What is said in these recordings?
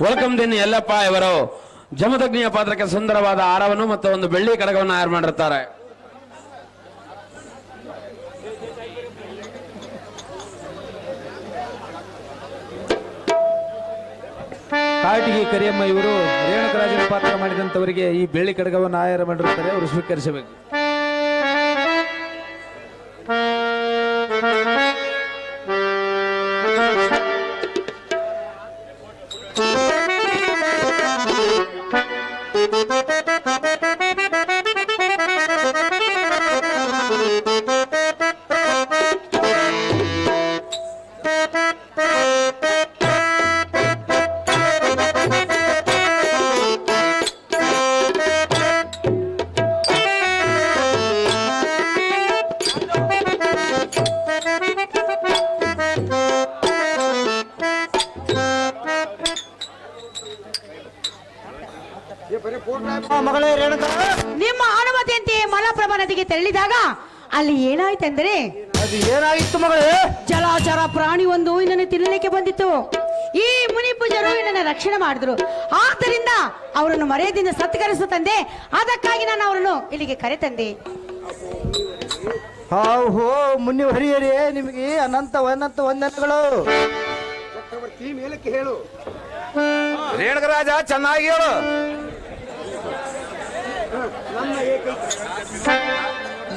Welcome ದಿನ್ ಯಲ್ಲಪ್ಪ ಇವರು ಜಮದಗ್ನಿಯ ಪಾತ್ರಕ್ಕೆ ಸುಂದರವಾದ ಹಾರವನ್ನು ಮತ್ತು ಒಂದು ಬೆಳ್ಳಿ ಕಡಗವನ್ನು ತಯಾರು ಮಾಡಿರುತ್ತಾರೆ. ಕಾಟಿಗೆ ಕರಿಯಮ್ಮ ಇವರು ರೇಣುಕರಾಜನ ಪಾತ್ರ ಮಾಡಿದಂತವರಿಗೆ ಈ ಬೆಳ್ಳಿ ಕಡಗವನ್ನು ಆಹಾರ ಮಾಡಿರುತ್ತಾರೆ. ಅವರು ಸ್ವೀಕರಿಸಬೇಕು. ಮಗಳೇ ರೇಣುಕಾ, ನಿಮ್ಮ ಅನುಮತಿಯಂತೆ ಮಲಪ್ರಭಾ ನದಿಗೆ ತೆರಳಿದಾಗ ಅಲ್ಲಿ ಏನಾಯ್ತೆಂದರೆ ಅದು ಏನಾಗಿತ್ತು ಮಗಳೇ? ಜಲಚರ ಪ್ರಾಣಿ ಒಂದು ಇನ್ನನ್ನು ತಿನ್ನಲಿಕ್ಕೆ ಬಂದಿತ್ತು. ಈ ಮುನಿಪೂಜರು ಇನ್ನನ್ನು ರಕ್ಷಣೆ ಮಾಡಿದ್ರು. ಆದ್ದರಿಂದ ಅವರನ್ನು ಮರ್ಯಾದೆಯಿಂದ ಸತ್ಕರಿಸು ತಂದೆ. ಅದಕ್ಕಾಗಿ ನಾನು ಅವರನ್ನು ಇಲ್ಲಿಗೆ ಕರೆತಂದೆ. ಹೋ ಮುನಿ ಹರಿಯರೇ, ನಿಮಗೆ ಅನಂತ ಅನಂತ ವಂದನೆಗಳು. ಹೇಳು ರೇಣುಕರಾಜ, ಚೆನ್ನಾಗಿ ಹೇಳು.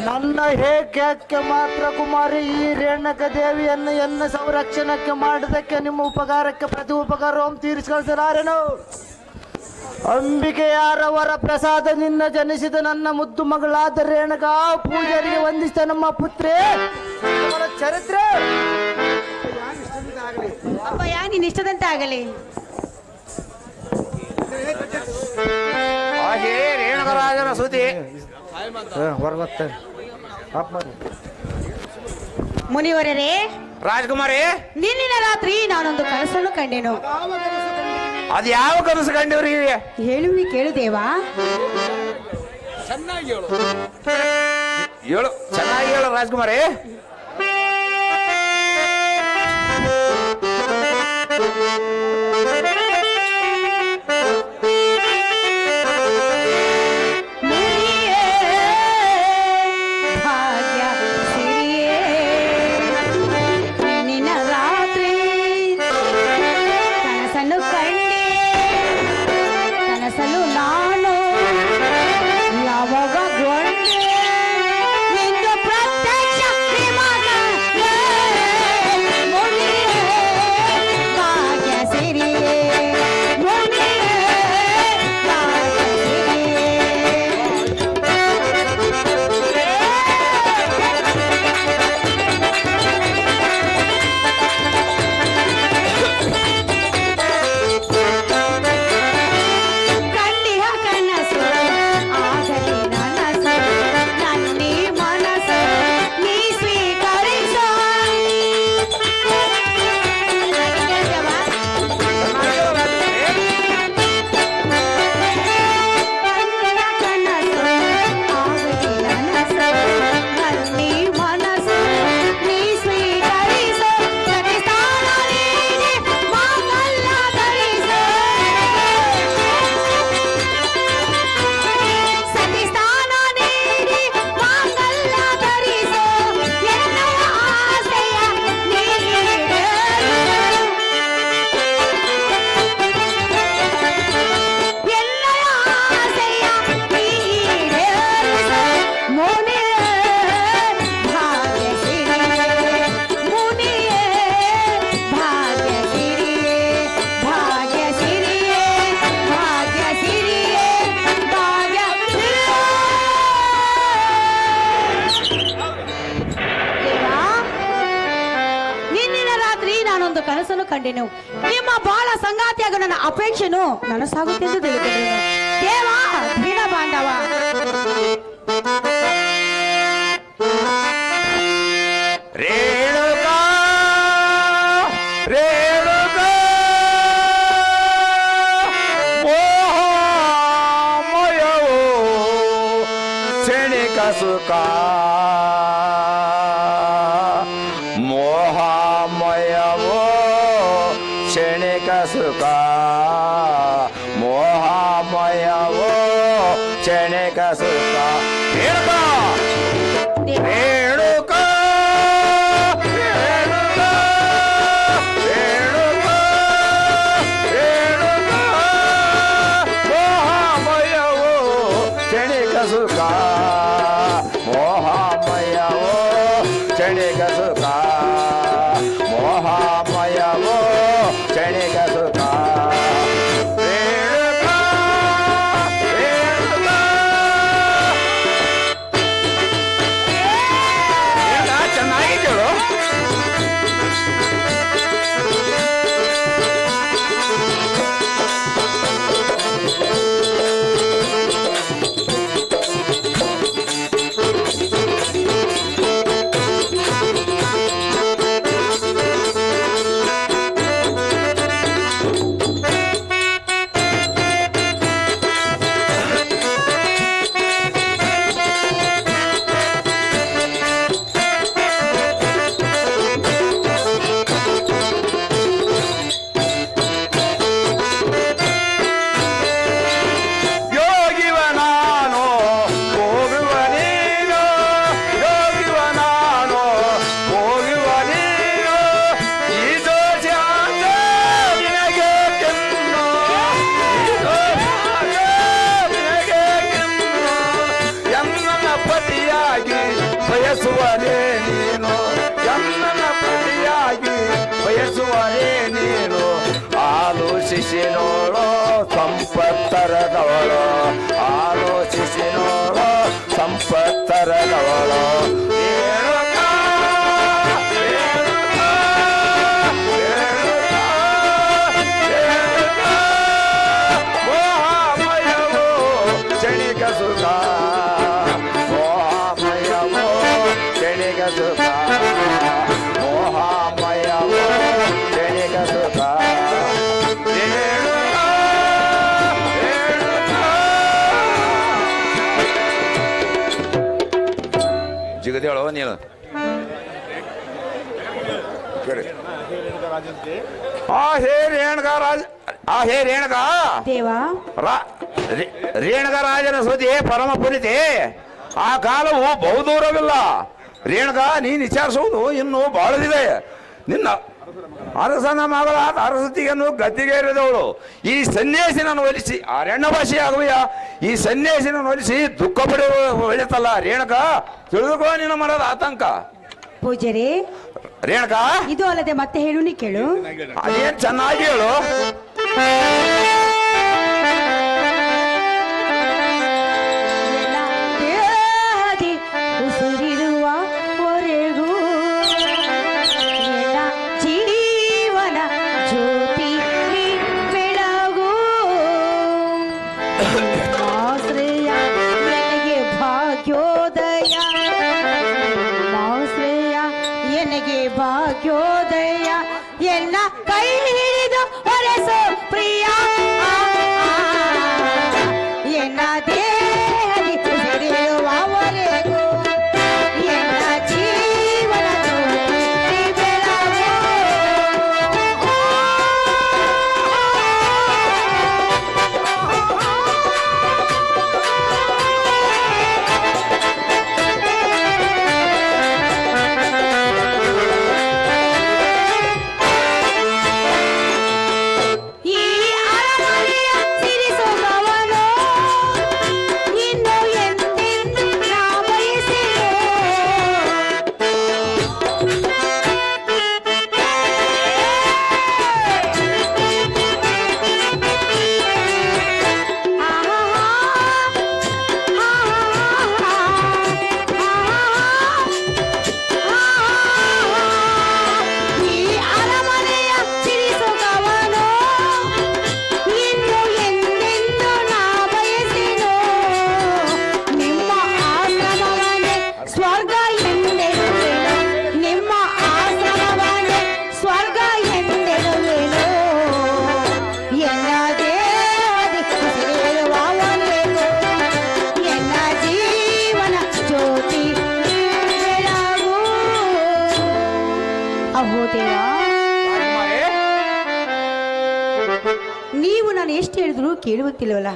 ನನ್ನ ಏಕಕ್ಕೆ ಮಾತ್ರ ಕುಮಾರಿ ಈ ರೇಣುಕ ದೇವಿಯನ್ನು ಎನ್ನ ಸಂರಕ್ಷಣಕ್ಕೆ ಮಾಡಿದಕ್ಕೆ ನಿಮ್ಮ ಉಪಕಾರಕ್ಕೆ ಪ್ರತಿ ಉಪಕಾರವನ್ನು ತೀರಿಸಿಕೊಳ್ಳಲಾರೆನು. ಅಂಬಿಕೆಯಾರವರ ಪ್ರಸಾದದಿಂದ ಜನಿಸಿದ ನನ್ನ ಮುದ್ದು ಮಗಳಾದ ರೇಣುಕಾ ಪೂಜಾರಿಗೆ ವಂದಿಸಿದ ನಮ್ಮ ಪುತ್ರಿ ಅವರ ಚರಿತ್ರೆ ಅಪ್ಪಯ್ಯ ನೀನ್ ಇಷ್ಟದಂತೆ ಆಗಲಿ. ಹಾಗೆ ರೇಣುಕರಾಜನ ಸುದ್ದಿ ಹೊರಗತ್ತೆ ಮುನಿವರರೇ, ರಾಜಕುಮಾರಿ, ನಿನ್ನಿನ ರಾತ್ರಿ ನಾನೊಂದು ಕನಸನ್ನು ಕಂಡೆನು. ಅದು ಯಾವ ಕನಸು ಕಂಡಿವ್ರಿ? ಹೇಳುವಿ ಕೇಳು ದೇವಾ. ಹೇಳು, ಚೆನ್ನಾಗಿ ಹೇಳು ರಾಜಕುಮಾರಿ. ನಾನೊಂದು ಕನಸನ್ನು ಕಂಡೆನು. ನಿಮ್ಮ ಬಾಳ ಸಂಗಾತಿಯಾಗ ನನ್ನ ಅಪೇಕ್ಷೆನು ನನಸಾಗುತ್ತೆಂದು ತಿಳಿದಿದ್ದೇನೆ. ದೇವ ದೀನ ಬಾಂಧವ, ರೇಣುಕಾ ರೇಣುಕಾ ಮೋಹಮಯವೋ ಕ್ಷಣಿಕ ಸುಖ ಮೋಹಮಯವೋ ಕ್ಷಣಿಕ ಕ್ಷಣಿಕ ಸುಖ ಮೋಹಮಯವೋ ಕ್ಷಣಿಕ ಸುಖ ರೇಣುಕ ರೇಣುಕ ರೇಣುಕ ರೇಣುಕ ಮೋಹಮಯವೋ ಕ್ಷಣಿಕ ಸುಖ ಮೋಹಮಯವೋ ಕ್ಷಣಿಕ ಸುಖ ಮೋಹಮಯವೋ ಕ್ಷಣಿಕ ಸುಖ ರೇಣುಕ ರೇಣುಕ ಚೆನ್ನಾಗಿ ಕೇಳು ಯೋಗಿವ ನಾನು ಹೋಗುವ ನೀನು ಯೋಗಿವ ನಾನು ಹೋಗುವ ನೀನು ಈ ದೋಷಾಂತ ನಿನಗೆ ಕೆನ್ನು ಈ ದೋಷಾಂತ ನಿನಗೆ ಕೆನ್ನು ಎನ್ನನ ಪತಿಯಾಗಿ ಬಯಸುವನೇ ನೀನು ಎನ್ನನ ಪತಿಯಾಗಿ ಬಯಸುವನೇ ನೀನು ಆಲೋಚಿಸಿ ನೋಡೋ ಸಂಪತ್ತರದವಳು ಆಲೋಚಿಸಿ ನೋಡೋ ಸಂಪತ್ತರದವಳು ರೇಣುಕ ರೇಣುಕ ರೇಣುಕ ರೇಣುಕ ಮೋಹಮಯವೋ ಕ್ಷಣಿಕ ಸುಖ ಮೋಹಮಯವೋ ಕ್ಷಣಿಕ ಸುಖ ಮೋಹಮಯವೋ ಕ್ಷಣಿಕ ಸುಖ ರೇಣುಕ ರೇಣುಕ ಜಿಗದೇಳೋ ನೀನು ಹೇ ರೇಣುಕ ರಾಜ ಹೇ ರೇಣುಕ ದೇವಾ ರೇಣುಕ ರಾಜನ ಸುದ್ದಿ ಪರಮ ಪುರಿತೆ ಆ ಕಾಲವು ಬಹುದೂರವಿಲ್ಲ ರೇಣುಕ ನೀನು ವಿಚಾರಿಸುವುದು ಇನ್ನೂ ಬಹಳದಿದೆ ನಿನ್ನ ಅರಸನ ಮಗಳಾದ ಅರಸತಿಯನ್ನು ಗದ್ದಿಗೇರಿದವಳು ಈ ಸನ್ಯಾಸಿನನ್ನು ಒಲಿಸಿ ಅರಣ್ಯ ಭಾಷೆಯಾಗುವೆಯ ಈ ಸನ್ಯಾಸಿನನ್ನು ಒಲಿಸಿ ದುಃಖ ಪಡೆಯುವ ಒಳಿತಲ್ಲ ರೇಣುಕ ತಿಳಿದುಕೋ ನಿನ್ನ ಮನದ ಆತಂಕ ಪೂಜಾರಿ ರೇಣುಕ ಇದು ಅಲ್ಲದೆ ಮತ್ತೆ ಹೇಳು ನೀ ಕೇಳು ಅದೇನ್ ಚೆನ್ನಾಗಿ ಹೇಳು ಎಲ್ಲ ದೇಹದಿ ಉಸಿರಿರುವವರೆಗೂ ಎಲ್ಲ ಜೀವನ ಜ್ಯೋತಿ ನೀ ಬೆಳಗು ಆಶ್ರಯ ನನಗೆ ಭಾಗ್ಯೋದಯ ಆಶ್ರಯ ನನಗೆ ಭಾಗ್ಯೋದಯ ಎನ್ನ ಕೈ ಹಿಡಿದು ಹೊರಸು ಪ್ರಿಯ ಎನ್ನ ದೇಹದಿ ಉಸಿರಿರುವವರೆಗೂ ಎನ್ನ ಜೀವನ ಜ್ಯೋತಿ ಬೆಳಗು. ಈ ಅರಮನೆಯ ಸಿರಿಸೊಗವನು ಇನ್ನು ಎಂದೆಂದು ನಾ ಬಯಸಿದೆ. ಈ ಅರಮನೆಯ ಸಿರಿಸೊಗವನು ಇನ್ನು ಎಂದೆಂದು ನಾ ಬಯಸಿನೋ. ನಿಮ್ಮ ಆಶ್ರಮವನ್ನೇ ಸ್ವರ್ಗ ಎಂದೆನುವೆನು. ನಿಮ್ಮ ಆಶ್ರಮವನ್ನೇ ಸ್ವರ್ಗ ಎಂದೆನುವೆನು. ಎನ್ನ ದೇಹದಿ ಉಸಿರಿರುವವರೆಗೂ ಎನ್ನ ಜೀವನ ಜ್ಯೋತಿ ಬೆಳಗು. ಅಹೋ ದೇವ ನೀವು ನಾನು ಎಷ್ಟು ಹೇಳಿದ್ರು ಕೇಳುವಂತಿಲ್ವಲ್ಲ.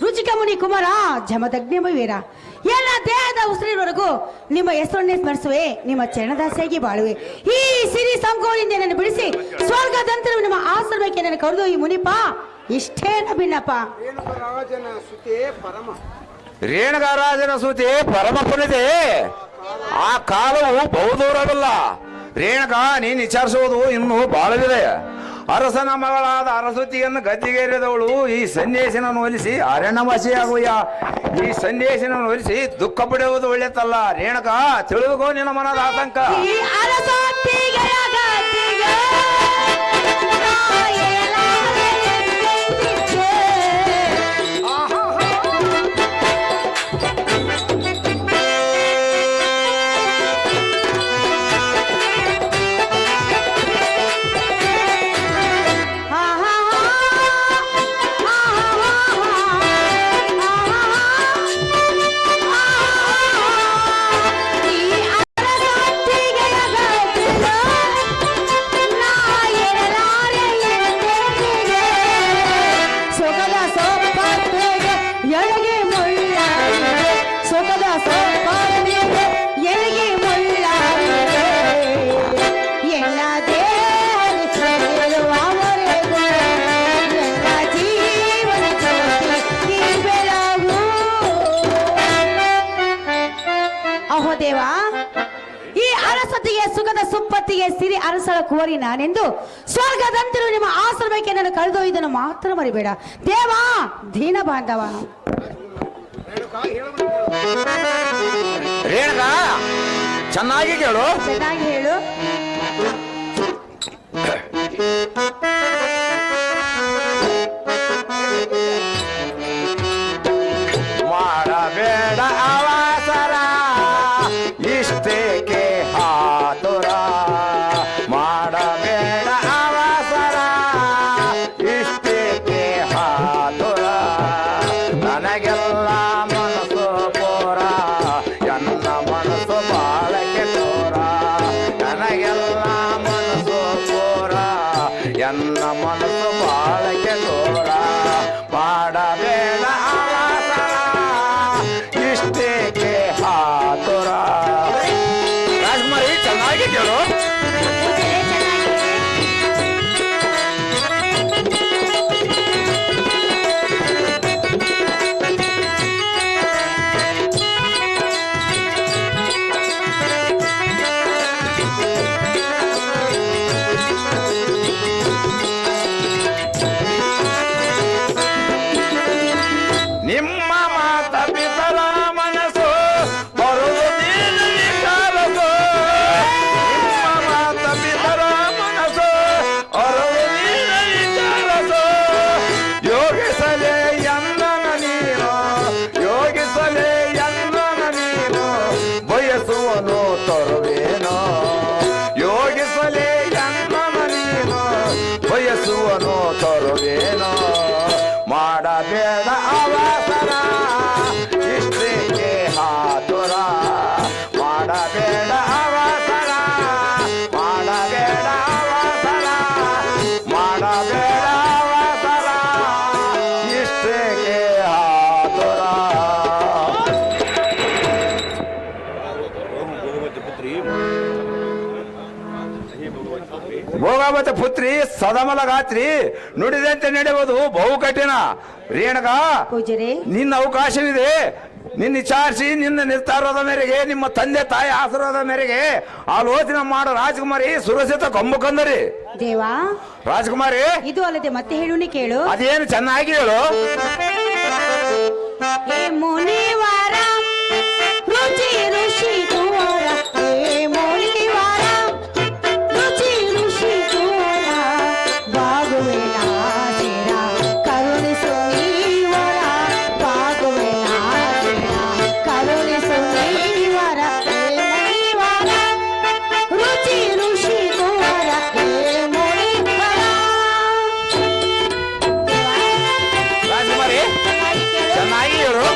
ರುಚಿಕ ಮುನಿ ಕುಮಾರ ಜಮದಗ್ನಿಮ ವೀರ, ಎಲ್ಲ ದೇಹದ ಉಸಿರಿನವರೆಗೂ ನಿಮ್ಮ ಹೆಸರನ್ನೇ ಸ್ಮರಿಸುವೆ, ನಿಮ್ಮ ಚರಣದಾಸಿಯಾಗಿ ಬಾಳುವೆ. ಈ ಸಿರಿ ಸಂಕೋಲಿಂದ ನನ್ನ ಬಿಡಿಸಿ ಸ್ವರ್ಗದಂತರ ನಿಮ್ಮ ಆಶ್ರಮಕ್ಕೆ ನನ್ನ ಕರೆದು ಈ ಮುನಿಪ ಇಷ್ಟೇನ ಭಿನ್ನಪ್ಪ. ರೇಣುಗರಾಜನ ಸೂತಿ ಪರಮ ಪುನಿದೆ. ಆ ಕಾಲವು ಬಹುದೂರವಿಲ್ಲ. ರೇಣುಕ ನೀನು ವಿಚಾರಿಸುವುದು ಇನ್ನೂ ಬಹಳವಿದೆ. ಅರಸನ ಮಗಳಾದ ಅರಸ್ವತಿಯನ್ನು ಗದ್ದಿಗೇರಿದವಳು ಈ ಸನ್ಯಾಸಿನನ್ನು ಒಲಿಸಿ ಅರಣ್ಯವಾಸಿಯಾಗುವ ಈ ಸನ್ಯಾಸಿನನ್ನು ಒಲಿಸಿ ದುಃಖ ಪಡೆಯುವುದು ಒಳ್ಳೆತಲ್ಲ. ರೇಣುಕ ತಿಳಿದುಕೋ ನಿನ್ನ ಮನದ ಆತಂಕ. ಈ ಅರಸೊತ್ತಿಗೆಯ ಗದ್ದಿಗೆ ದೇವಾ, ಈ ಅರಸತಿಗೆ ಸುಖದ ಸುಪ್ಪತ್ತಿಗೆ ಸಿರಿ ಅರಸಳ ಕುವರಿ ನಾನೆಂದು ಸ್ವರ್ಗದಂತಿರು ನಿಮ್ಮ ಆಶ್ರಮಕ್ಕೆ ನಾನು ಕಳೆದೊಯ್ದನ್ನು ಮಾತ್ರ ಮರಿಬೇಡ ದೇವಾ. ದೀನ ಬಾಂಧವ ರೇಣುಕ ಚೆನ್ನಾಗಿ ಕೇಳು. ಚೆನ್ನಾಗಿ ಹೇಳು. ಮಾಡಬೇಡ ಅವಸರ, ಇಷ್ಟೇಕೆ ಆತುರ. ಮಾಡಬೇಡ ಅವಸರ, ಇಷ್ಟೇಕೆ ಆತುರ. ನನಗೆಲ್ಲ ಮನಸ್ಸು ಪೂರ, ಎನ್ನ ಮನಸ್ಸು ಬಾಳ ಕೆಟ್ಟೋರ. ನನಗೆಲ್ಲ ಮನಸ್ಸು ಪೂರ, ಎನ್ನ ಮನಸ್ಸು ಬಾಳ ಕೆಟ್ಟೋರ. ಮಾಡಬೇಡ ಅವಸರ, ಇಷ್ಟೇಕೆ ಆತುರ. ರಾಜಕುಮಾರಿ ಚೆನ್ನಾಗಿ ಕೇಳು. ನಿಮ್ಮ ಮಾತ ಪಿತರ ಮನಸ್ಸು ಬರುವುದೇನು ವಿಚಾರಸು. ನಿಮ್ಮ ಮಾತ ಪಿತರ ಮನಸ್ಸು ಬರುವುದೇನು ವಿಚಾರಸು. ಯೋಗಿಸಲೇ ಎಂದನ ನೀನು, ಯೋಗಿಸಲೇ ಎಂದನ ನೀನು, ಬಯಸುವನು ತರುವೇನೋ. ಯೋಗಿಸಲೇ ಎಂದನ ನೀನು, ಬಯಸುವನು ತರುವೇನೋ. ಮಾಡಬೇಡ ಅವಸರ, ಇಷ್ಟೇಕೆ ಆತುರ. ಮಾಡಬೇಡ ಅವಸರ, ಮಾಡಬೇಡ ಅವಸರ, ಮಾಡಬೇಡ ಅವಸರ, ಇಷ್ಟೇಕೆ ಆತುರ. ಭೋಗಾವತಿ ಪುತ್ರಿ ಸದಮಲ ಗಾತ್ರಿ, ನುಡಿದಂತೆ ನಡೆಯುವುದು ಬಹು ಕಠಿಣ. ರೇಣುಕ ಪೂಜರೆ, ನಿನ್ನ ಅವಕಾಶವಿದೆ. ನಿನ್ನ ವಿಚಾರಿಸಿ ನಿನ್ನ ನಿರ್ಧಾರದ ಮೇರೆಗೆ, ನಿಮ್ಮ ತಂದೆ ತಾಯಿ ಆಶೀರ್ವಾದ ಮೇರೆಗೆ ಆಲೋಚನೆ ಮಾಡೋ ರಾಜಕುಮಾರಿ ಸುರಕ್ಷಿತ ಕೊಂಬಕಂದರಿ. ದೇವಾ, ರಾಜಕುಮಾರಿ ಇದು ಅಲ್ಲದೆ ಮತ್ತೆ ಹೇಳುನಿ ಕೇಳು. ಅದೇನು ಚೆನ್ನಾಗಿ ಹೇಳು. ಏ ಮುನಿವಾರ ರುಚಿ ಋಷಿ ಕುವರ, ಏ ಮುನಿವಾರ ರುಚಿ ಋಷಿ ಕುವರ, ಬಾಗುವೆ ನಾಸಿರ ಕರುಣಿಸು ನೀವರ, ಬಾಗುವೆ ನಾಸಿರ ಕರುಣಿಸು ನೀವರ. ಏ ಮುನಿವಾರ ರುಚಿ ಋಷಿ ಕುವರ, ಏ ಮುನಿವರ. ರಾಜಕುಮಾರಿ ಚೆನ್ನಾಗಿ ಹೇಳು.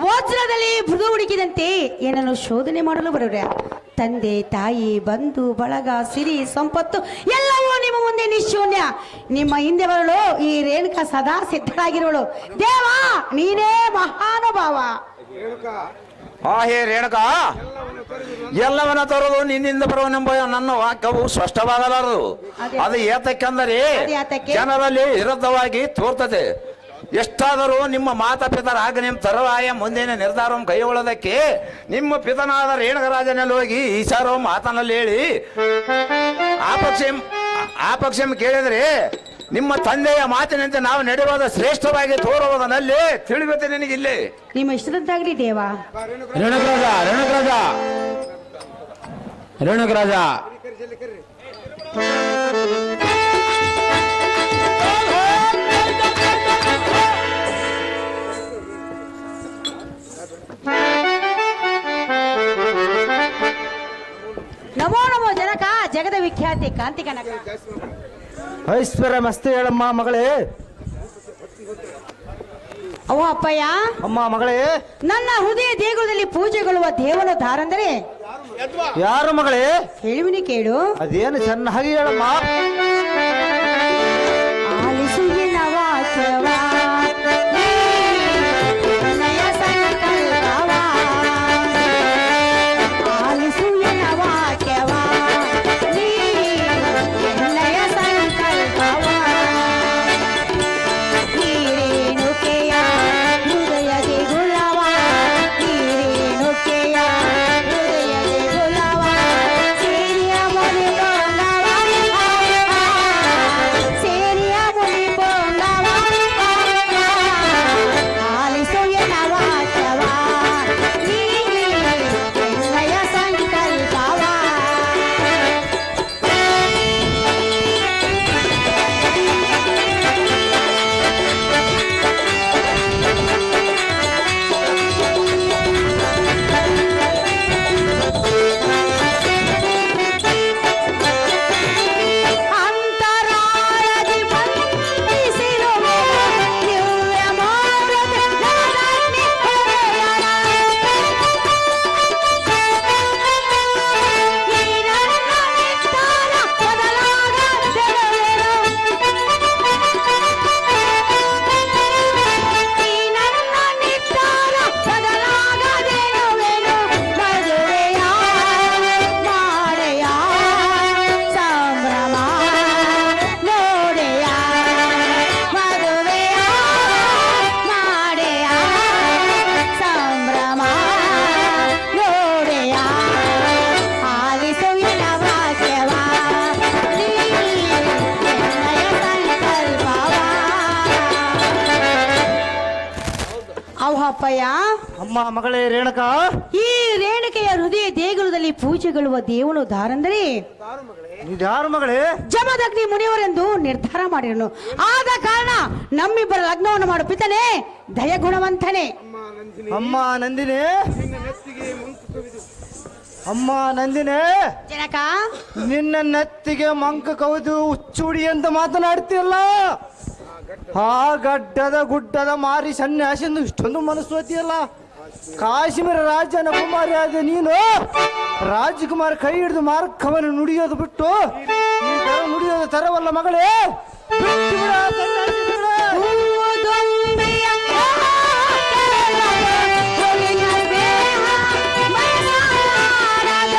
ವಜ್ರದಲ್ಲಿ ಮೃದು ಹುಡುಕಿದಂತೆ ಏನನ್ನು ಶೋಧನೆ ಮಾಡಲು ಬರುವ್ರೆ. ತಂದೆ ತಾಯಿ ಬಂಧು ಬಳಗ ಸಿರಿ ಸಂಪತ್ತು ಎಲ್ಲವೂ ನಿಮ್ಮ ಮುಂದೆ ನಿಶೂನ್ಯ. ನಿಮ್ಮ ಹಿಂದೆ ಬರಲು ಈ ರೇಣುಕಾ ಸದಾ ಸಿದ್ಧರಾಗಿರುವಳು. ದೇವ ನೀನೇ ಮಹಾನುಭಾವ. ಹೇ ರೇಣುಕಾ, ಎಲ್ಲವನ್ನ ತರೋದು ನಿನ್ನಿಂದ ಬರುವನೆಂಬ ನನ್ನ ವಾಕ್ಯವು ಸ್ಪಷ್ಟವಾಗಲಾರದು. ಅದು ಏತಕ್ಕೆಂದರೆ ಜನರಲ್ಲಿ ವಿರುದ್ಧವಾಗಿ ತೋರ್ತದೆ. ಎಷ್ಟಾದರೂ ನಿಮ್ಮ ಮಾತಾಪಿತರ ಆಜ್ಞೆ ತರುವಾಯ ಮುಂದಿನ ನಿರ್ಧಾರವನ್ನು ಕೈಗೊಳ್ಳೋದಕ್ಕೆ ನಿಮ್ಮ ಪಿತನಾದ ರೇಣುಕರಾಜನಲ್ಲಿ ಹೋಗಿ ಈಶಾರೋ ಮಾತನಲ್ಲಿ ಹೇಳಿ ಆ ಪಕ್ಷ ಕೇಳಿದರೆ ನಿಮ್ಮ ತಂದೆಯ ಮಾತಿನಂತೆ ನಾವು ನಡೆಯುವುದು ಶ್ರೇಷ್ಠವಾಗಿ ತೋರುವುದರಲ್ಲಿ ತಿಳಿಯುತ್ತೆ ನಿನಗಿಲ್ಲಿ. ನಿಮ್ಮ ಇಷ್ಟದಂತಾಗ್ಲಿ ದೇವ. ರೇಣುಕರಾಜ ನಮೋ ನಮೋ ಜನಕ, ಜಗದ ವಿಖ್ಯಾತಿ ಕಾಂತಿ ಕನಕ. ಐಶ್ವರ್ಯ ಮಸ್ತಿ ಹೇಳಮ್ಮ ಮಗಳೇ. ಅವ ಅಪ್ಪಯ್ಯ, ಅಮ್ಮ ಮಗಳೇ, ನನ್ನ ಹೃದಯ ದೇಗುಲದಲ್ಲಿ ಪೂಜೆಗೊಳ್ಳುವ ದೇವನು ದಾರಂದರೆ ಯಾರು ಮಗಳೇ? ಹೇಳುವಿನಿ ಕೇಳು. ಅದೇನು ಚೆನ್ನಾಗಿ ಹೇಳಮ್ಮ. ಆಲಿಸು ಎನ್ನ ವಾಕ್ಯವ, ನಿನ್ನಯ ಸಂಕಲ್ಪವ. ಆಲಿಸು ಎನ್ನ ವಾಕ್ಯವ, ನಿನ್ನಯ ಸಂಕಲ್ಪವ. ನೀರೇನುಕೆಯ ಹೃದಯ ದೇಗುಲವ, ನೀರೇನುಕೆಯ ಹೃದಯ ದೇಗುಲವ. ಸೇರಿಯ ಮುನಿ ಬೋಲವ, ಸೇರಿಯ ಮುನಿ ಬೋಲವ. ಆಲಿಸು ಎನ್ನ ವಾಕ್ಯವ, ನಿನ್ನಯ ಸಂಕಲ್ಪವ. ಅಂತರಾಳದಿ ಬಂಧಿಸಿರುವೆ ದಿವ್ಯ ಮಾರುತ ಜಗದಗ್ನಿ ಹೊರೆಯಣ. ಈ ನನ್ನ ನಿರ್ಧಾರ ಬದಲಾಗದಿರುವೆನು. ಈ ನನ್ನ ನಿರ್ಧಾರ ಬದಲಾಗದಿರುವೆನು. ಮದುವೆಯ ಮಾಡೆಯ ಸಂಭ್ರಮ ನೋಡೆಯ. ಮದುವೆಯ ಮಾಡೆಯ ಸಂಭ್ರಮ ನೋಡೆಯ. ಆಲಿಸು ಎನ್ನ ವಾಕ್ಯವ, ನಿನ್ನಯ ಸಂಕಲ್ಪವ. ಅವ ಅಪ್ಪಯ್ಯ, ಅಮ್ಮ ಮಗಳೇ ರೇಣುಕಾ, ಈ ರೇಣುಕೆಯ ಹೃದಯ ದೇಗುಲದಲ್ಲಿ ಪೂಜೆಗೊಳ್ಳುವ ದೇವನು ದಾರಂದರೆ ಇದ್ಯಾರು ಮಗಳೇ? ಜಮದಗ್ನಿ ಮುನಿಯವರೆಂದು ನಿರ್ಧಾರ ಮಾಡಿರನು. ಆದ ಕಾರಣ ನಮ್ಮಿಬ್ಬರ ಲಗ್ನವನ್ನು ಮಾಡು ಪಿತನೇ ದಯಗುಣವಂತನೇ. ಅಮ್ಮ ನಂದಿನಿ, ಅಮ್ಮ ನಂದಿನಿ, ಜನಕ ನಿನ್ನ ನೆತ್ತಿಗೆ ಮಂಕ ಕವಿದು ಹುಚ್ಚುಡಿ ಅಂತ ಮಾತನಾಡ್ತಿಯಲ್ಲ. ಆ ಗಡ್ಡದ ಗುಡ್ಡದ ಮಾರಿ ಸನ್ಯಾಸಿಂದು ಇಷ್ಟೊಂದು ಮನಸ್ಸು ಅತಿಯಲ್ಲ. ಕಾಶ್ಮೀರ ರಾಜನ ಕುಮಾರಿ ಆದ ನೀನು ರಾಜಕುಮಾರ ಕೈ ಹಿಡಿದು ಮಾರ್ಗವನ್ನು ನುಡಿಯೋದು ಬಿಟ್ಟು ಈ ತರ ನುಡಿಯೋದು ತರವಲ್ಲ ಮಗಳೇ. ಬಿಟ್ಟು ಬಿಡು ಆ ಸನ್ಯಾಸಿಗಳ. ಹೂದೊಂಬೆಯ ಹೊಲಿನ ದೇಹ ಮೈಸಾರದ.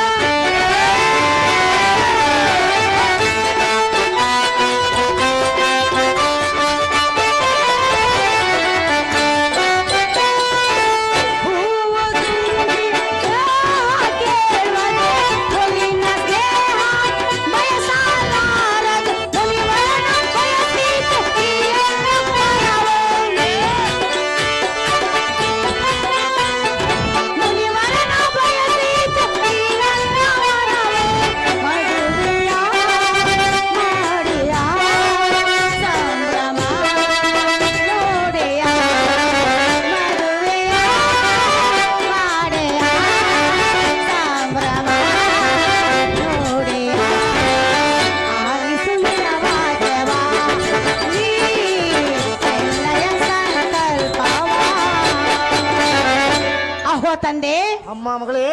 ಹೊಲಿನ ದೇಹ ಮೈಸಾರದ. ಹೊಲಿವರನ ಬಯಸಿತು ಈ ತಂದೆ. ಅಮ್ಮ ಮಗಳೇ,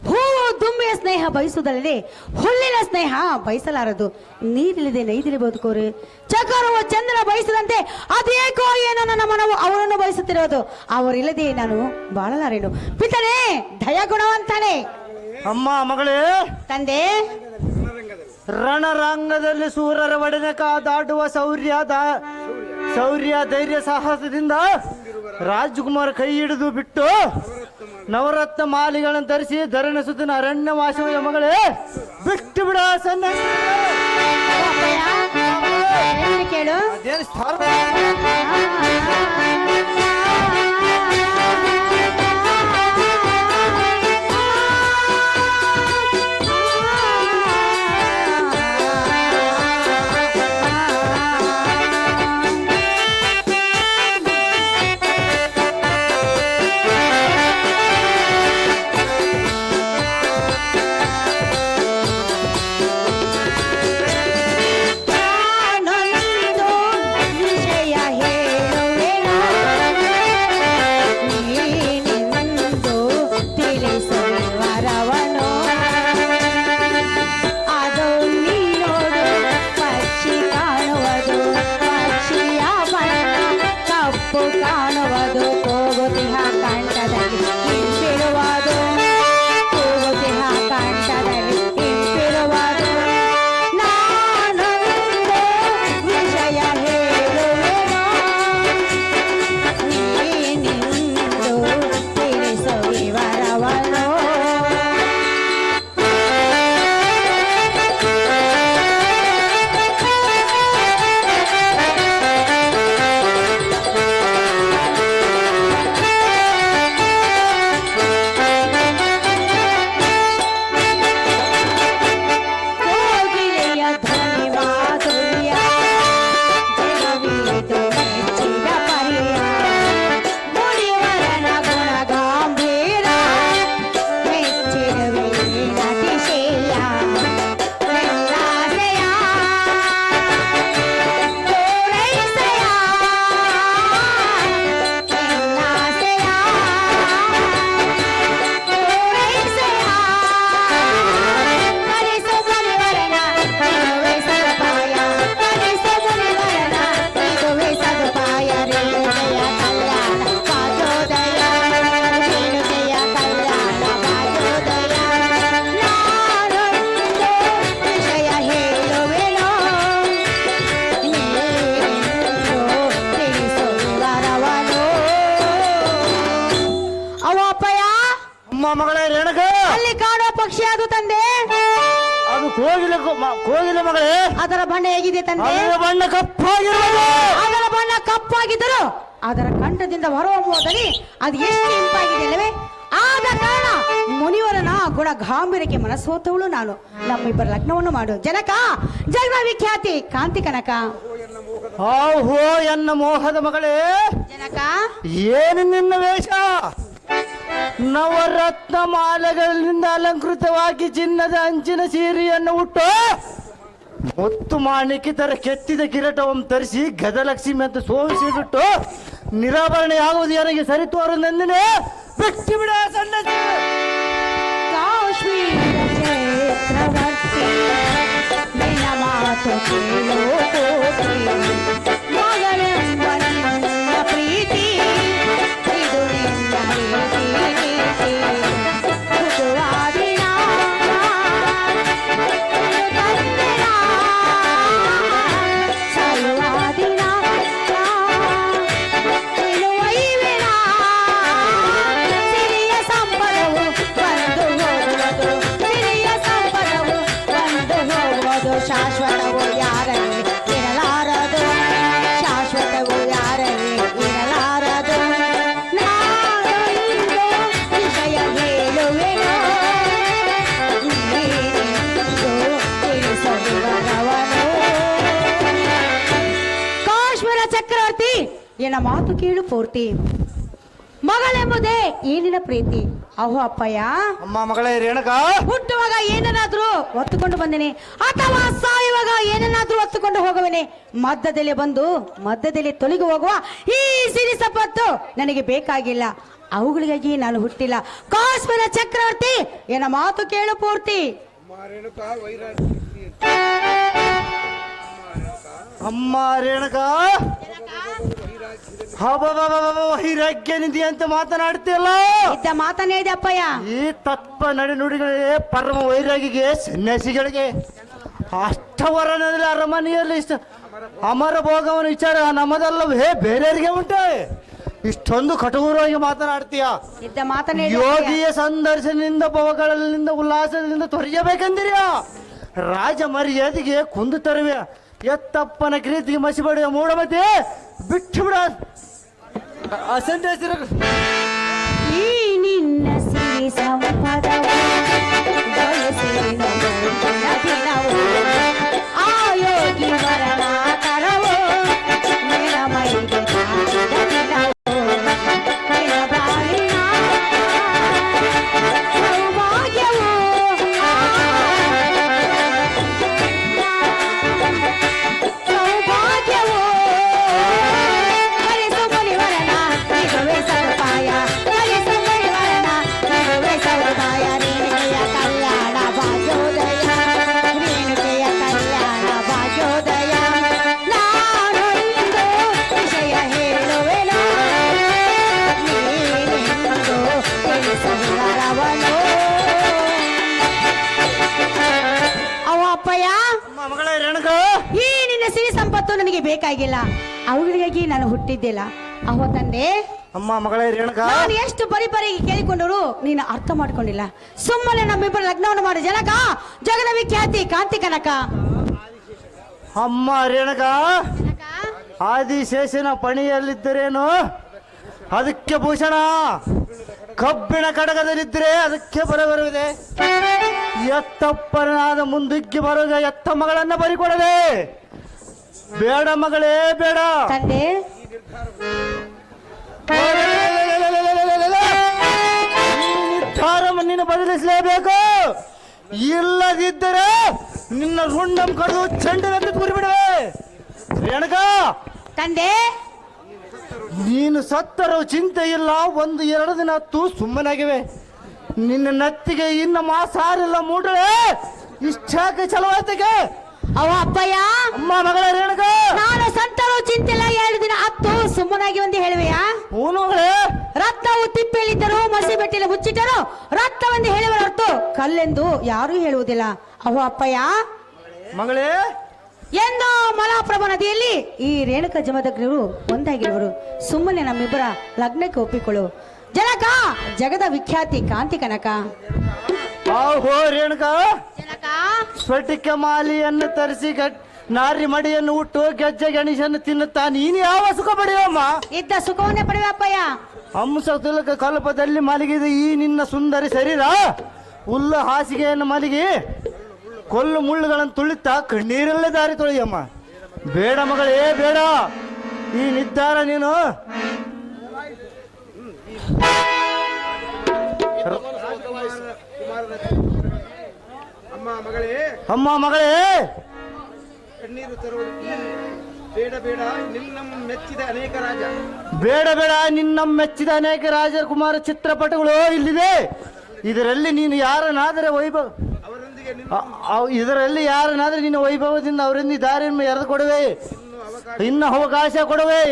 ಹೂವು ದುಂಬಿಯ ಸ್ನೇಹ ಬಯಸುವುದಲ್ಲದೆ ಹುಲ್ಲಿನ ಸ್ನೇಹ ಬಯಸಲಾರದು. ನೀರಿಲ್ಲದೆ ನೈದಿಲಿ ಬದುಕೋರು ಚಕರವು ಚಂದ್ರನ ಬಯಸದಂತೆ ಅದೇಕೋ ಏನೋ ನನ್ನ ಮನವು ಅವರನ್ನು ಬಯಸುತ್ತಿರೋದು. ಅವರಿಲ್ಲದೆ ನಾನು ಬಾಳಲಾರೇನು. ಪಿತನೇ ದಯಗುಣವಂತನೇ. ಅಮ್ಮ ಮಗಳೇ, ತಂದೆ. ರಣರಂಗದಲ್ಲಿ ಸೂರರ ಒಡನೆ ಕಾದಾಡುವ ಶೌರ್ಯ ಧೈರ್ಯ ಸಾಹಸದಿಂದ ರಾಜಕುಮಾರ ಕೈ ಹಿಡಿದು ಬಿಟ್ಟು ನವರತ್ನ ಮಾಲಿಗಳನ್ನು ಧರಿಸಿ ಧರಣ ಸುತ್ತಿನ ಅರಣ್ಯ ವಾಸವ ಮಗಳೇ ಬಿಟ್ಟು ಬಿಡ ಸನ್ಯಾಸಿ. ಕೇಳು. ಅದೇನು ಸ್ಥಾನ? ಕಾಣುವುದು ಹೋಗುತ್ತಿಹ ಕಂಠದಲ್ಲಿ ಹಿಂಪಿರುವುದು, ಹೋಗುತ್ತಿಹ ಕಂಠದಲ್ಲಿ ಹಿಂಪಿರುವುದು. ನಾನೊಂದು ವಿಷಯ ಹೇಳುವೆನೋ, ನೀನಿಂದು ತಿಳಿಸು ವಿವರವನು. ಮಗಳೇ ರೇಣುಕ, ಅಲ್ಲಿ ಕಾಣುವ ಪಕ್ಷಿ ಅದು ತಂದೆ. ಅದು ಕೋಗಿಲೆ ಮಗಳೇ. ಅದರ ಬಣ್ಣ ಹೇಗಿದೆ ತಂದೆ? ಅದರ ಬಣ್ಣ ಕಪ್ಪಾಗಿರುವುದು. ಅದರ ಬಣ್ಣ ಕಪ್ಪಾಗಿದ್ದರು ಅದರ ಕಂಠದಿಂದ ಹೊರಹೊಮ್ಮುವುದಲ್ಲಿ ಅದು ಎಷ್ಟು ಇಂಪಾಗಿದೆ ಅಲ್ಲವೇ? ಆದ ಕಾರಣ ಮುನಿವರನ ಗುಣ ಗಾಂಭೀರ್ಯಕ್ಕೆ ಮನಸ್ಸೋತವಳು ನಾನು. ನಮ್ಮಿಬ್ಬರ ಲಗ್ನವನ್ನು ಮಾಡು ಜನಕ. ಜಗದ ವಿಖ್ಯಾತಿ ಕಾಂತಿ ಕನಕ. ಓಹೋ ಎನ್ನ ಮೋಹದ ಮಗಳೇ, ಜನಕ ಏನು ನಿನ್ನ ವೇಷ? ನವರತ್ನ ಮಾಲೆಗಳಿಂದ ಅಲಂಕೃತವಾಗಿ ಚಿನ್ನದ ಅಂಚಿನ ಸೀರೆಯನ್ನು ಉಟ್ಟು ಮುತ್ತು ಮಾಣಿಕ್ಯತರ ಕೆತ್ತಿದ ಕಿರೀಟವನ್ನು ಧರಿಸಿ ಗಜಲಕ್ಷ್ಮಿ ಅಂತ ಸೋಮಿಸಿ ಬಿಟ್ಟು ನಿರಾಭರಣೆಯಾಗುವುದು ನನಗೆ ಸರಿ ತೋರನೆಂದನೇ ಬಿಟ್ಟು ಬಿಡ ಸಣ್ಣದಿ. ಕಾಶ್ಮೀರ ಚಕ್ರವರ್ತಿ ನಿನ್ನ ಮಾತು ಕೇಳು ಕೋಟಿ, ಮಗಳೆಂಬ ನಿನ್ನ ಪ್ರೀತಿ ಇದು ನಿನ್ನ ನೀತಿ. ಮೃದುವಾದಿನ ತಂದೆನ ಸಾಯುವಾದಿನ ಇಳುವೈವಿನ ಸಿರಿಯ ಸಂಪದವು ಬಂದು ಹೋಗುವುದು, ಸಿರಿಯ ಸಂಪದವು ಬಂದು ಹೋಗುವುದು. ಶಾಶ್ವತವು ಯಾರಲ್ಲಿ ಇರಲಾರದು, ಶಾಶ್ವತವು ಯಾರಲ್ಲಿ ಇರಲಾರದು. ನಾನೊಂದು ವಿಷಯ ಹೇಳುವೆನು, ನೀನಿಂದು ತಿಳಿಸು ವಿವರವನು. ಕಾಶ್ಮೀರ ಚಕ್ರವರ್ತಿ ಎನ್ನ ಮಾತು ಕೇಳು ಪೂರ್ತಿ. ಮಗಳೆಂಬುದೇ ಏನಿನ ಪ್ರೀತಿ. ಅಹೋ ಅಪ್ಪಯ್ಯ, ಅಮ್ಮ ಮಗಳೇ ರೇಣುಕ, ಹುಟ್ಟುವಾಗ ಏನನ್ನಾದ್ರೂ ಹೊತ್ತುಕೊಂಡು ಬಂದೇನೆ ಅಥವಾ ಸಾಯುವಾಗ ಏನನ್ನಾದ್ರೂ ಹೊತ್ತುಕೊಂಡು ಹೋಗುವೇನೆ. ಮಧ್ಯದಲ್ಲಿ ಬಂದು ಮಧ್ಯದಲ್ಲಿ ತೊಲಗಿ ಹೋಗುವ ಈ ಸಿರಿ ಸಂಪತ್ತು ನನಗೆ ಬೇಕಾಗಿಲ್ಲ. ಅವುಗಳಿಗಾಗಿ ನಾನು ಹುಟ್ಟಿಲ್ಲ. ಕಾಶ್ಮೀರ ಚಕ್ರವರ್ತಿ ಏನ ಮಾತು ಕೇಳು ಪೂರ್ತಿ. ಅಮ್ಮ ರೇಣುಕಾ ವೈರಾಗ್ಯ ನಿಧಿ ಅಂತ ಮಾತನಾಡ್ತಿಯಲ್ಲ. ಇದ್ದ ಮಾತನೇ ಇದೆ ಅಪ್ಪಯ್ಯ. ಈ ತತ್ವ ನಡೆನುಡಿಗಳೇ ಪರಮ ವೈರಾಗಿಗೆ ಸನ್ಯಾಸಿಗಳಿಗೆ ಅಷ್ಟವರನಲ್ಲಿ ಅರಮನೆಯಲ್ಲಿ ಇಷ್ಟ ಅಮರ ಭೋಗವನ ವಿಚಾರ ನಮ್ಮದಲ್ಲವೇ ಬೇರೆಯವರಿಗೆ ಉಂಟೆ. ಇಷ್ಟೊಂದು ಕಠೋರವಾಗಿ ಮಾತನಾಡ್ತೀಯ. ಇದ್ದ ಮಾತನೇ ಇದೆ ಅಪ್ಪಯ್ಯ. ಯೋಗಿಯ ಸಂದರ್ಶನದಿಂದ ಭವಗಳಿಂದ ಉಲ್ಲಾಸದಿಂದ ತೊರೆಯಬೇಕೆಂದಿರಿಯ ರಾಜ ಮರ್ಯಾದೆಗೆ ಕುಂದು ತರುವೆ. ಎತ್ತಪ್ಪನ ಕ್ರೀತಿಗೆ ಮಸಿಬಡಿಯ ಮೂಢಮತಿ ಬಿಟ್ಟು ಬಿಡ ಅಸಂದೇಶರ ಈ ನಿನ್ನ ಸಿರಿ ಸಂಪದವು ಬಯಸಿದ ದಿನವು ಆ ಯೋಗಿ ಮರಣ ಕರವು ನಿನ್ನ ಮೈಗೆ ತಾಗಿದ ದಿನವು ನಿನ್ನ ಬಾಳಿನ ಸೌಭಾಗ್ಯವು ಸೌಭಾಗ್ಯವು ಕಲಿಸು ಮುನಿವರನ ಇದುವೇ ಸದುಪಾಯ ಕಲಿಸು ಮುನಿವರನ ಇದುವೇ ಸದುಪಾಯ ರೇಣುಕೆಯ ಕಲ್ಯಾಣ ಭಾಗ್ಯೋದಯ ರೇಣುಕೆಯ ಕಲ್ಯಾಣ ಭಾಗ್ಯೋದಯ ನಾನೊಂದು ವಿಷಯ ಹೇಳುವೆನು ನೀನೆಂದು ತಿಳಿಸಬಾರವನು. ಅವ ಅಪ್ಪಯ್ಯ, ಮಗಳೇ ರೇಣುಕಾ ಈ ನಿನ್ನ ಸಿರಿ ಸಂಪತ್ತು ನನಗೆ ಬೇಕಾಗಿಲ್ಲ. ಅವುಗಳಿಗಾಗಿ ನಾನು ಹುಟ್ಟಿದ್ದಿಲ್ಲ. ಅವ ತಂದೆ, ಅಮ್ಮ ಮಗಳೇ ರೇಣುಕಾ ನಾನು ಎಷ್ಟು ಪರಿಪರಿಗೆ ಕೇಳಿಕೊಂಡರು ನೀನು ಅರ್ಥ ಮಾಡ್ಕೊಂಡಿಲ್ಲ. ಸುಮ್ಮನೆ ನಮ್ಮಿಬ್ಬರ ಲಗ್ನವನ್ನು ಮಾಡಿ ಜನಕ ಜಗದ ವಿಖ್ಯಾತಿ ಕಾಂತಿ ಕನಕ. ಅಮ್ಮ ರೇಣುಕಾ ಆದಿಶೇಷನ ಪಣಿಯಲ್ಲಿದ್ದರೇನು ಅದಕ್ಕೆ ಭೂಷಣ, ಕಬ್ಬಿಣ ಕಡಗದಲ್ಲಿದ್ದರೆ ಅದಕ್ಕೆ ಬರ ಬರುವುದೇ. ಎತ್ತಪ್ಪನಾದ ಮುಂದಕ್ಕೆ ಬರುವಾಗ ಎತ್ತ ಮಗಳನ್ನ ಬರಿಕೊಡದೆ ಬೇಡ ಮಗಳೇ ಬೇಡ. ತಂದೆ, ನಿರ್ಧಾರ ನೀನು ಬದಲಿಸಲೇಬೇಕು. ಇಲ್ಲದಿದ್ದರೆ ನಿನ್ನ ರುಂಡಂ ಕಡಿದು ಚೆಂಡದಂತೆ ತೂರಿಬಿಡುವೆ. ರೇಣುಕಾ ತಂದೆ, ನೀನು ಸತ್ತರೂ ಚಿಂತೆ ಇಲ್ಲ. ಒಂದು ಎರಡು ದಿನ ಹತ್ತು ಸುಮ್ಮನಾಗಿವೆ. ನಿನ್ನ ನತ್ತಿಗೆ ಇನ್ನು ಮಾಸಾರಿಲ್ಲ ಮೂಡಳೆ ಇಷ್ಟಾಕೆ ಚಲವಾತಿಗೆ. ಅವ ಅಪ್ಪಯ್ಯ, ಅಮ್ಮ ಮಗಳ ರೇಣುಕಾ ನಾನು ಸಂತರು ಚಿಂತಿಲ್ಲ 2 ದಿನ ಹತ್ತು ಸುಮ್ಮನಾಗಿ ಒಂದು ಹೇಳುವೆಯಾ? ಹೂನು ಮಗಳೇ ರತ್ನವು ತಿಪ್ಪೆಯಲ್ಲಿದ್ದರು ಮಸಿ ಬೆಟ್ಟಿಲಿ ಮುಚ್ಚಿಟ್ಟರು ರತ್ನವೆಂದು ಹೇಳುವ ಹೊರತು ಕಲ್ಲೆಂದು ಯಾರೂ ಹೇಳುವುದಿಲ್ಲ. ಅವ ಅಪ್ಪಯ್ಯ, ಮಗಳೇ ಎಂದೋ ಮಲಾಪ್ರಭಾ ನದಿಯಲ್ಲಿ ಈ ರೇಣುಕಾ ಜಮದಗ್ನಿಯರು ಒಂದಾಗಿರುವರು. ಸುಮ್ಮನೆ ನಮ್ಮಿಬ್ಬರ ಲಗ್ನಕ್ಕೆ ಒಪ್ಪಿಕೊಳ್ಳು. ಜನಕ ಜಗದ ವಿಖ್ಯಾತಿ ಕಾಂತಿ ಕನಕ. ಆಹೋ ರೇಣುಕಾ ಜನಕ, ಸ್ಫಟಿಕ ಮಾಲಿಯನ್ನು ತರಿಸಿ ನಾರಿ ಮಡಿಯನ್ನು ಉಟ್ಟು ಗೆಜ್ಜೆ ಗಣೇಶನ್ನು ತಿನ್ನುತ್ತಾ ನೀನು ಯಾವ ಸುಖ ಪಡೆಯಮ್ಮ? ಇದ್ದ ಸುಖವನ್ನೇ ಪಡೆಯುವ ಅಪ್ಪಯ್ಯ. ಹಂಸ ತುಲಕ ಕಲ್ಪದಲ್ಲಿ ಮಲಗಿದ ಈ ನಿನ್ನ ಸುಂದರಿ ಶರೀರ ಹುಲ್ಲು ಹಾಸಿಗೆಯನ್ನು ಮಲಗಿ ಕೊಲ್ಲು ಮುಳ್ಳುಗಳನ್ನು ತುಳಿತಾ ಕಣ್ಣೀರಲ್ಲೇ ದಾರಿ ತೊಳೆಯಮ್ಮ. ಬೇಡ ಮಗಳೇ ಬೇಡ. ಈ ನಿರ್ಧಾರ ನೀನು ಅಮ್ಮ ಮಗಳೇ ಕಣ್ಣೀರು ತರುವುದು ಬೇಡ ಬೇಡ. ನಿನ್ನ ಮೆಚ್ಚಿದ ಅನೇಕ ರಾಜ ಬೇಡ ಬೇಡ. ನಿನ್ನ ಮೆಚ್ಚಿದ ಅನೇಕ ರಾಜಕುಮಾರ ಚಿತ್ರಪಟಗಳು ಇಲ್ಲಿದೆ. ಇದರಲ್ಲಿ ನೀನು ಯಾರನ್ನಾದರೆ ವೈಭವ ಅವರೊಂದಿಗೆ ಇದರಲ್ಲಿ ಯಾರನ್ನಾದ್ರೆ ನಿನ್ನ ವೈಭವದಿಂದ ಅವರಿಂದ ದಾರಿಯನ್ನು ಎರೆದು ಕೊಡುವೆ. ಇನ್ನು ಅವಕಾಶ ಕೊಡುವೆ.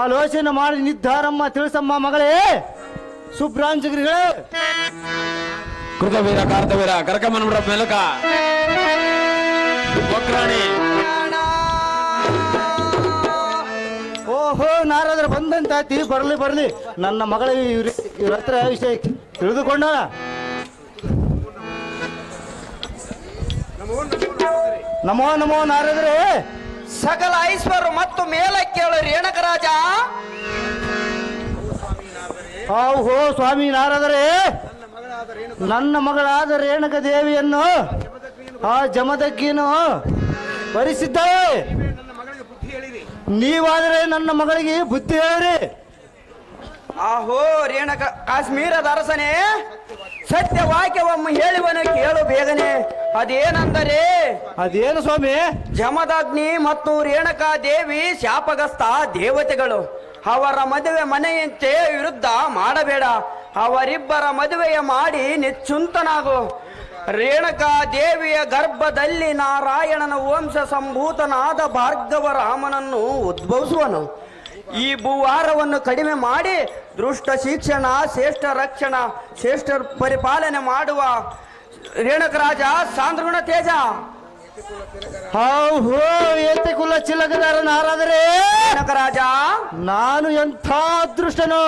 ಆಲೋಚನೆ ಮಾಡಿ ನಿರ್ಧಾರಮ್ಮ ತಿಳಿಸಮ್ಮ ಮಗಳೇ. ಸುಬ್ರಾಂಜಗಿರಿಗಳೇ ಕೃತವೀರ ಕಾರ್ತವೀರ ಕರಕಮನ್ಬಿಡ ಮೆಲಕ ಒಕ್ರಾಣಿ. ಓಹೋ ನಾರಾದ್ರ ಬಂದಂತಾಯ್ತಿ. ಬರ್ಲಿ ಬರ್ಲಿ. ನನ್ನ ಮಗಳ ಇವ್ರ ಹತ್ರ ವಿಷಯ ತಿಳಿದುಕೊಂಡ. ನಮೋ ನಮೋ ನಾರದ್ರೆ. ಸಕಲ ಐಶ್ವರ್ಯ ಮತ್ತು ಮೇಲ ಕೇಳು ರೇಣಕ ರಾಜ. ಓಹೋ ಸ್ವಾಮಿ ನಾರದರೆ, ನನ್ನ ಮಗಳಾದ ರೇಣುಕ ದೇವಿಯನ್ನು ಆ ಜಮದಗ್ಗಿಯನ್ನು ವರಿಸಿದ್ದಾಳೆ. ನೀವಾದರೆ ನನ್ನ ಮಗಳಿಗೆ ಬುದ್ಧಿ ಹೇಳಿರಿ. ಆಹೋ ರೇಣಕ ಕಾಶ್ಮೀರದ ಅರಸನೇ, ಸತ್ಯ ವಾಕ್ಯವಮ್ಮ ಹೇಳುವನು ಕೇಳು ಬೇಗನೆ. ಅದೇನೆಂದರೆ ಅದೇನು ಸ್ವಾಮಿ? ಜಮದಗ್ನಿ ಮತ್ತು ರೇಣುಕಾ ದೇವಿ ಶಾಪಗ್ರಸ್ತ ದೇವತೆಗಳು. ಅವರ ಮದುವೆ ಮನೆಯಂತೆ ವಿರುದ್ಧ ಮಾಡಬೇಡ. ಅವರಿಬ್ಬರ ಮದುವೆಯ ಮಾಡಿ ನಿಚ್ಚುಂತನಾಗು. ರೇಣುಕಾ ದೇವಿಯ ಗರ್ಭದಲ್ಲಿ ನಾರಾಯಣನ ವಂಶ ಸಂಭೂತನಾದ ಭಾರ್ಗವ ರಾಮನನ್ನು ಉದ್ಭವಿಸುವನು. ಈ ಭೂವಾರವನ್ನು ಕಡಿಮೆ ಮಾಡಿ ದೃಷ್ಟ ಶಿಕ್ಷಣ, ಶ್ರೇಷ್ಠ ರಕ್ಷಣ, ಶ್ರೇಷ್ಠ ಪರಿಪಾಲನೆ ಮಾಡುವ ರೇಣುಕರಾಜ ಸಾಂದ್ರಗುಣ ತೇಜ. ಹೋ ಏತೆ ಕುಲ ಚಿಲಕದಾರನಾರಾದರೆ ರೇಣುಕರಾಜ, ನಾನು ಎಂಥ ಅದೃಷ್ಟನು.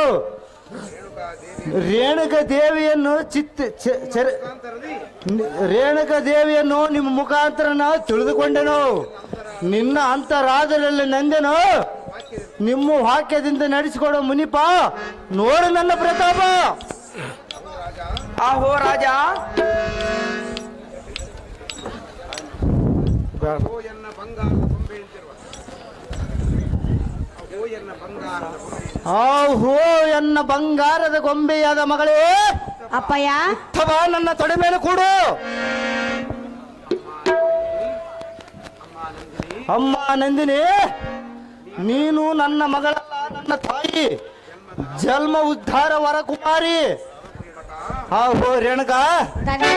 ರೇಣುಕ ದೇವಿಯನ್ನು ರೇಣುಕ ದೇವಿಯನ್ನು ನಿಮ್ಮ ಮುಖಾಂತರ ನಾವು ತಿಳಿದುಕೊಂಡೆನು. ನಿನ್ನ ಅಂತರಾದರಲ್ಲಿ ನಂದೆನು. ನಿಮ್ಮ ವಾಕ್ಯದಿಂದ ನಡೆಸಿಕೊಡೋ ಮುನಿಪ, ನೋಡು ನನ್ನ ಪ್ರತಾಪ. ಆಹೋ ರಾಜ. ಹೋ ಎನ್ನ ಬಂಗಾರದ ಗೊಂಬೆಯಾದ ಮಗಳೇ, ಅಪ್ಪಯ್ಯ, ಅಥವಾ ನನ್ನ ತೊಡೆ ಮೇಲೆ ಕೂಡು. ಅಮ್ಮ ನಂದಿನಿ, ನೀನು ನನ್ನ ಮಗಳಲ್ಲ, ನನ್ನ ತಾಯಿ, ಜನ್ಮ ಉದ್ಧಾರ ವರಕುಮಾರಿ. ಹೋ ರೇಣುಕಾ, ತಂದೆ,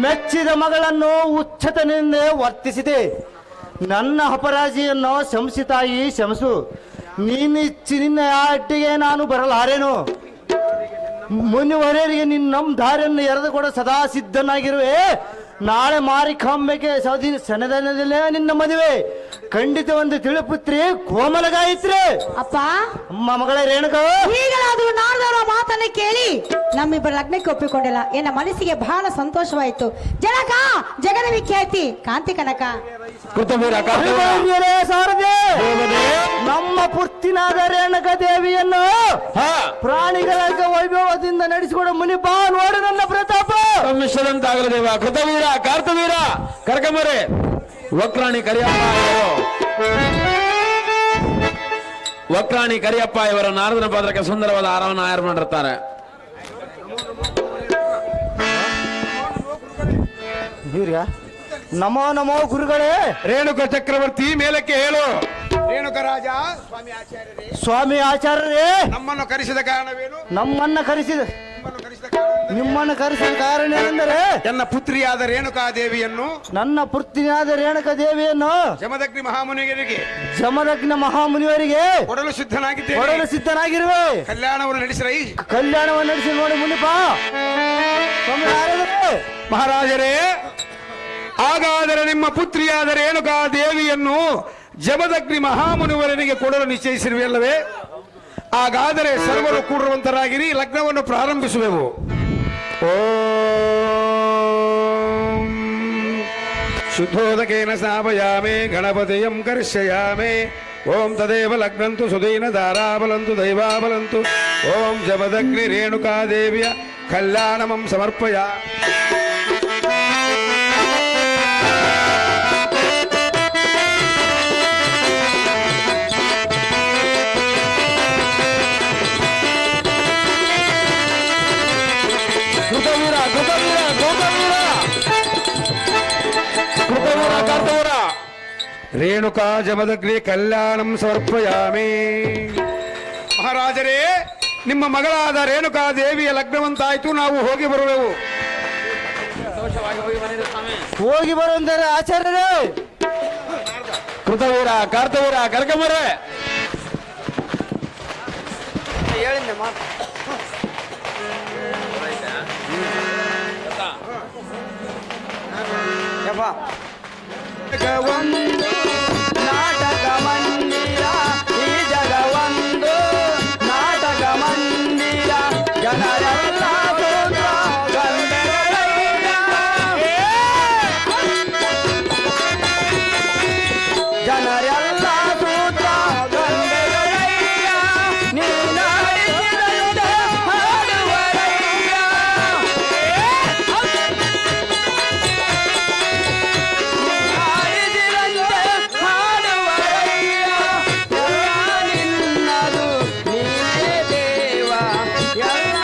ಮೆಚ್ಚಿದ ಮಗಳನ್ನು ಉಚ್ಚತನಿಂದ ವರ್ತಿಸಿದೆ. ನನ್ನ ಅಪರಾಜಿಯನ್ನು ಶಂಸಿ ತಾಯಿ, ಶಂಸು. ನೀನಿಚ್ಚಿ ನಿನ್ನ ಅಟ್ಟಿಗೆ ನಾನು ಬರಲಾರೇನು. ಮುನಿವರೆಯರಿಗೆ ನಿನ್ನ ದಾರಿಯನ್ನು ಎರೆದುಕೊಡ ಸದಾ ಸಿದ್ಧನಾಗಿರುವೆ. ನಾಳೆ ಮಾರಿಕಾಂಬೆಗೆ ಸನದನದಲ್ಲೇ ನಿನ್ನ ಮದುವೆ. ಖಂಡಿತ ಒಂದು ತಿಳಿಪುತ್ರಿ ಕೋಮಲ ಗಾಯತ್ರಿ. ಅಪ್ಪ, ಅಮ್ಮ ಮಗಳೇ ರೇಣುಕಾ, ಈಗಲಾದರೂ ನಾರದವರ ಮಾತನ್ನ ಕೇಳಿ ನಮ್ಮಿಬ್ಬರ ಲಗ್ನಕ್ಕೆ ಒಪ್ಪಿಕೊಂಡಿಲ್ಲ. ಎನ್ನ ಮನಸ್ಸಿಗೆ ಬಹಳ ಸಂತೋಷವಾಯಿತು. ಜನಕ, ಜಗದ ವಿಖ್ಯಾತಿ ಕಾಂತಿ ಕನಕ, ಕೃತವೀರ ಅಭಿಮನ್ಯುರೇ ಸಾರದೆ, ನಮ್ಮ ಪುರ್ತಿನಾದ ರೇಣುಕ ದೇವಿಯನ್ನು ಪ್ರಾಣಿಗಳ ವೈಭವದಿಂದ ನಡೆಸಿಕೊಡ ಮುನಿಪ, ನೋಡು ನನ್ನ ಪ್ರತಾಪ. ಮಿಶ್ರದಂತಾಗಲದೇವ ಕೃತವೀರ ಕಾರ್ತವೀರ ಕರ್ಕಮರೆ ವಕ್ರಾಣಿ ಕರಿಯಪ್ಪ ಇವರು ನಾರದನ ಪಾತ್ರಕ್ಕೆ ಸುಂದರವಾದ ಹಾರವನ್ನು ಆಯ್ಕೆ ಮಾಡಿರ್ತಾರೆ. ನಮೋ ನಮೋ ಗುರುಗಳೇ. ರೇಣುಕ ಚಕ್ರವರ್ತಿ ಮೇಲಕ್ಕೆ ಹೇಳು. ರೇಣುಕ ರಾಜ, ಸ್ವಾಮಿ ಆಚಾರ್ಯರೇ, ಸ್ವಾಮಿ ಆಚಾರ್ಯರೇ, ನಮ್ಮನ್ನು ಕರೆಸಿದ ಕಾರಣವೇನು? ನಿಮ್ಮನ್ನು ಕರೆಸಿದ ಕಾರಣ ಏನೆಂದರೆ, ನನ್ನ ಪುತ್ರಿಯಾದ ರೇಣುಕಾ ದೇವಿಯನ್ನು, ನನ್ನ ಪುತ್ರಿಯಾದ ರೇಣುಕ ದೇವಿಯನ್ನು ಜಮದಗ್ನಿ ಮಹಾಮುನಿವರಿಗೆ, ಜಮದಗ್ನ ಮಹಾಮುನಿವರಿಗೆ ಕೊಡಲು ಸಿದ್ಧನಾಗಿದ್ದೇನೆ. ಕೊಡಲು ಸಿದ್ಧನಾಗಿರುವೆ. ಕಲ್ಯಾಣವನ್ನು ನಡೆಸಿರೈ. ಕಲ್ಯಾಣವನ್ನು ನಡೆಸಿ ನೋಡಿ ಮುನಿಪ. ಸ್ವಾಮಿ ನಾರದರೆ, ಮಹಾರಾಜರೇ, ಹಾಗಾದರೆ ನಿಮ್ಮ ಪುತ್ರಿಯಾದ ರೇಣುಕಾ ದೇವಿಯನ್ನು ಜಮದಗ್ನಿ ಮಹಾಮುನಿವರನಿಗೆ ಕೊಡಲು ನಿಶ್ಚಯಿಸಿರುವಲ್ಲವೇ? ಹಾಗಾದರೆ ಸರ್ವರು ಕೂಡುವಂತರಾಗಿರಿ, ಲಗ್ನವನ್ನು ಪ್ರಾರಂಭಿಸುವೆವು. ಓಂ ಶುದ್ಧೋದಕೇನ ಸ್ಥಾಪಯಾಮೆ ಗಣಪತಿಯಂ ಕರ್ಷಯಾಮೆ. ಓಂ ತದೇವ ಲಗ್ನಂತು ಸುದೀನ ಧಾರಾಬಲಂತು ದೈವಾಬಲಂತು. ಓಂ ಜಮದಗ್ನಿ ರೇಣುಕಾ ದೇವಿಯ ಕಲ್ಯಾಣಮಂ ಸಮರ್ಪಯ. ರೇಣುಕಾ ಜಮದಗ್ನಿ ಕಲ್ಯಾಣಂ ಸಮರ್ಪಯಾಮಿ. ಮಹಾರಾಜರೇ, ನಿಮ್ಮ ಮಗಳಾದ ರೇಣುಕಾ ದೇವಿಯ ಲಗ್ನವಂತಾಯ್ತು, ನಾವು ಹೋಗಿ ಬರುವೆವು. ಹೋಗಿ ಬರುವಂದರೆ ಆಚಾರ್ಯರೇ. ಕೃತವೀರ ಕಾರ್ತವೀರ ಕರ್ಕಮರೆ ಹೇಳಿದ್ದೆ ಮಾತು. ಯಪ್ಪ, ಜಗವೊಂದು ನಾಟಕ ಮಂದಿರ, ಈ ಜಗವೊಂದು ನಾಟಕ ಮಂದಿರ, ಜನರೆಲ್ಲ ಸೂತ್ರ ಗಂಧೆಗಳಯ್ಯ, ಜನರೆಲ್ಲ ಸೂತ್ರ ಗಂಧೆಗಳಯ್ಯ, ನೀನಾಡಿಸಿದಂತೆ ಹಾಡುವರಯ್ಯ. ನಿನ್ನದು ನೀನೇ ದೇವ ಎಲ್ಲ